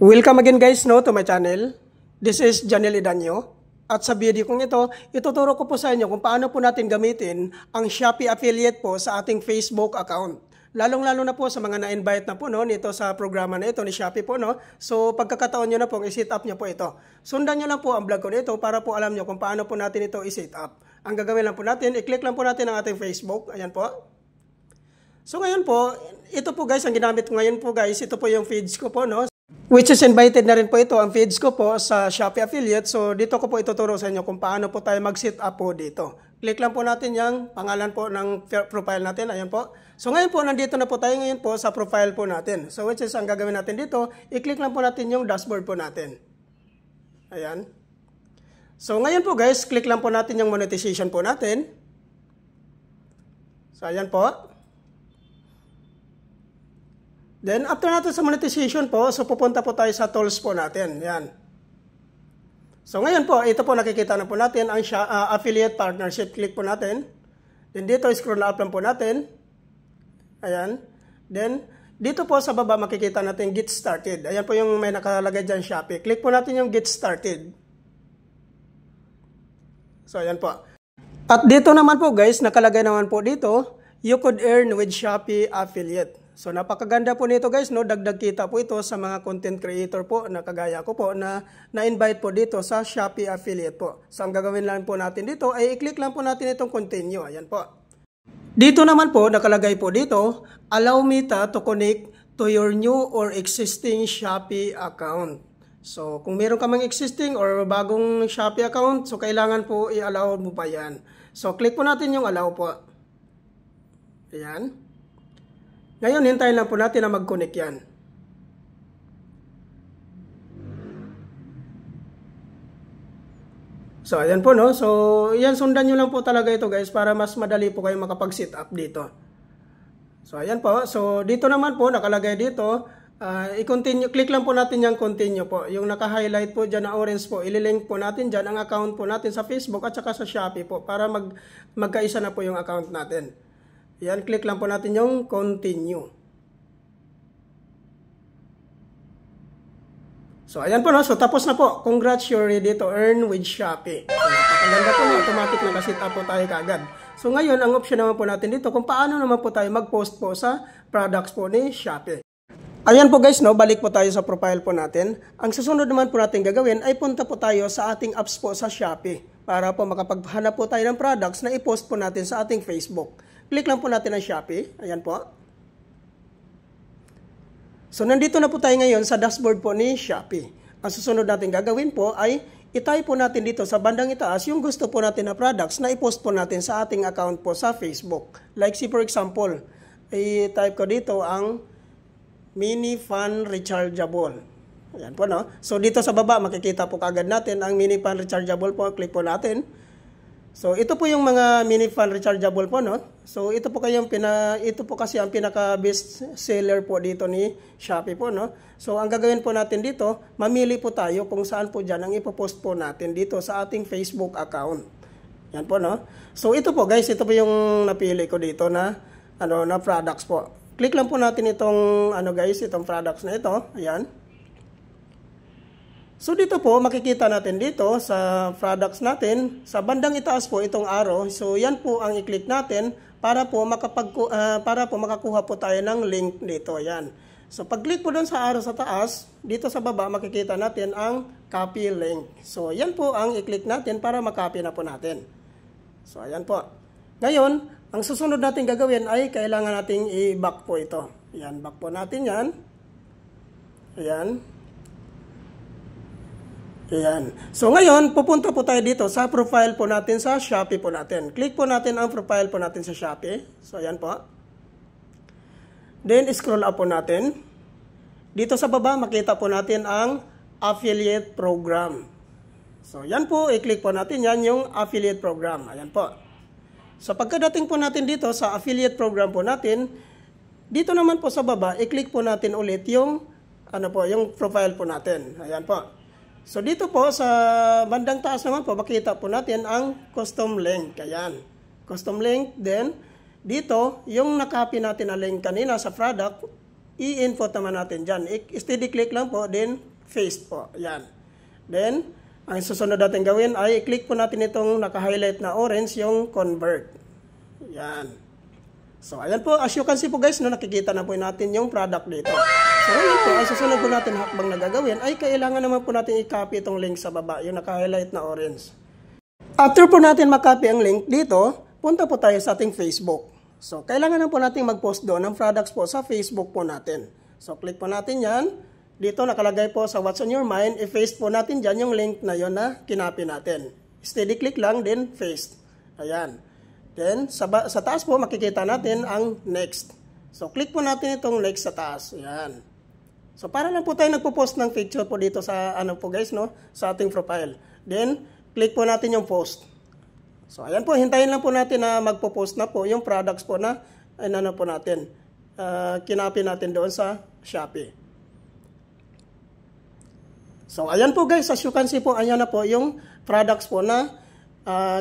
Welcome again guys to my channel. This is Janel Idanyo. At sa video kong ito, ituturo ko po sa inyo kung paano po natin gamitin ang Shopee affiliate po sa ating Facebook account. Lalong-lalo na po sa mga na-invite na po nito sa programa na ito ni Shopee po. So pagkakataon nyo na po, i-set up nyo po ito. Sundan nyo lang po ang vlog ko nito para po alam nyo kung paano po natin ito i-set up. Ang gagawin lang po natin, i-click lang po natin ang ating Facebook. Ayan po. So ngayon po, ito po guys, ang ginamit ko ngayon po guys, ito po yung feeds ko po Which is invited na rin po ito, ang feeds ko po sa Shopee Affiliate. So dito ko po ituturo sa inyo kung paano po tayo mag-set up po dito. Click lang po natin yung pangalan po ng profile natin. Ayan po. So ngayon po, nandito na po tayo ngayon po sa profile po natin. So which is ang gagawin natin dito, i-click lang po natin yung dashboard po natin. Ayan. So ngayon po guys, click lang po natin yung monetization po natin. So ayan po. Then, after natin sa monetization po, so pupunta po tayo sa tools po natin. Yan. So, ngayon po, ito po nakikita na po natin ang affiliate partnership. Click po natin. Then, dito, scroll up lang po natin. Ayan. Then, dito po sa baba, makikita natin get started. Ayan po yung may nakalagay dyan Shopee. Click po natin yung get started. So, ayan po. At dito naman po guys, nakalagay naman po dito, you could earn with Shopee affiliate. So napakaganda po nito guys, dagdag kita po ito sa mga content creator po na kagaya ko po na na-invite po dito sa Shopee affiliate po. So ang gagawin lang po natin dito ay i-click lang po natin itong continue. Ayan po. Dito naman po nakalagay po dito, allow Meta to connect to your new or existing Shopee account. So kung meron ka mang existing or bagong Shopee account, so kailangan po i-allow mo pa yan. So click po natin yung allow po. Ayan. Ngayon, hintayin lang po natin na mag-connect yan. So, ayan po So, yan, sundan nyo lang po talaga ito guys para mas madali po kayo makapag-set up dito. So, ayan po. So, dito naman po, nakalagay dito, i-continue, click lang po natin yung continue po. Yung naka-highlight po dyan na orange po, ililink po natin dyan ang account po natin sa Facebook at saka sa Shopee po para magkaisa na po yung account natin. Yan, click lang po natin yung continue. So, ayan po So, tapos na po. Congrats, you're ready to earn with Shopee. So, napakaganda po automatic na kasit up po tayo kagad. So, ngayon, ang option naman po natin dito kung paano naman po tayo mag-post po sa products po ni Shopee. Ayan po guys, balik po tayo sa profile po natin. Ang susunod naman po natin gagawin ay punta po tayo sa ating apps po sa Shopee para po makapaghanap po tayo ng products na i-post po natin sa ating Facebook. Click lang po natin ang Shopee. Ayan po. So, nandito na po tayo ngayon sa dashboard po ni Shopee. Ang susunod natin gagawin po ay i-type po natin dito sa bandang itaas yung gusto po natin na products na i-post po natin sa ating account po sa Facebook. Like for example, i-type ko dito ang mini fan rechargeable. Ayan po So, dito sa baba makikita po kagad natin ang mini fan rechargeable po. Click po natin. So, ito po yung mga mini fan rechargeable po, So, ito po kasi ang pinaka best seller po dito ni Shopee po, So, ang gagawin po natin dito, mamili po tayo kung saan po diyan ang ipopost po natin dito sa ating Facebook account. Yan po, So, ito po guys, ito po yung napili ko dito na na products po. Click lang po natin itong itong products na ito. Ayan. So dito po, makikita natin dito sa products natin, sa bandang itaas po itong arrow. So yan po ang i-click natin para po makakuha po tayo ng link dito. Yan. So pag-click po doon sa arrow sa taas, dito sa baba makikita natin ang copy link. So yan po ang i-click natin para makopy na po natin. So ayan po. Ngayon, ang susunod natin gagawin ay kailangan nating i-back po ito. Yan, back po natin yan. Ayan. Ayan. So ngayon, pupunta po tayo dito sa profile po natin sa Shopee po natin. Click po natin ang profile po natin sa Shopee. So ayan po. Then scroll up po natin. Dito sa baba, makita po natin ang affiliate program. So yan po, i-click po natin yan yung affiliate program. Ayan po. So pagkadating po natin dito sa affiliate program po natin, dito naman po sa baba, i-click po natin ulit yung yung profile po natin. Ayan po. So dito po sa bandang taas naman po makita po natin ang custom link. Ayan. Custom link. Then dito yung nakopy natin na link kanina sa product, i-input naman natin dyan. Steady click lang po, then paste po. Yan. Then, ang susunod natin gawin ay i-click po natin itong naka-highlight na orange, yung convert. Yan. So, ayan po. As you can see po guys, no, nakikita na po natin yung product dito. So, ayan po. Ang susunod po natin hakbang na gagawin ay kailangan naman po natin i-copy itong link sa baba, yung naka-highlight na orange. After po natin makopy ang link dito, punta po tayo sa ating Facebook. So, kailangan na po natin mag-post doon ng products po sa Facebook po natin. So, click po natin yan. Dito nakalagay po sa What's on your mind, i-paste po natin dyan yung link na yon na kinopy natin. Steady click lang, then paste. Ayan. Then, sa taas po, makikita natin ang next. So, click po natin itong next sa taas. Ayan. So, para lang po tayo nagpo-post ng picture po dito sa, ano po guys, no? Sa ating profile. Then, click po natin yung post. So, ayan po, hintayin lang po natin na magpo-post na po yung products po na, ano po natin, kinopy natin doon sa Shopee. So, ayan po guys, as you can see po, ayan na po yung products po na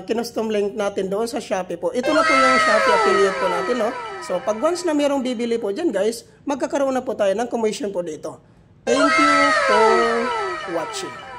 kinustom link natin doon sa Shopee po. Ito na po yung Shopee affiliate po natin, no? So, pag once na mayroong bibili po dyan, guys, magkakaroon na po tayo ng commission po dito. Thank you for watching.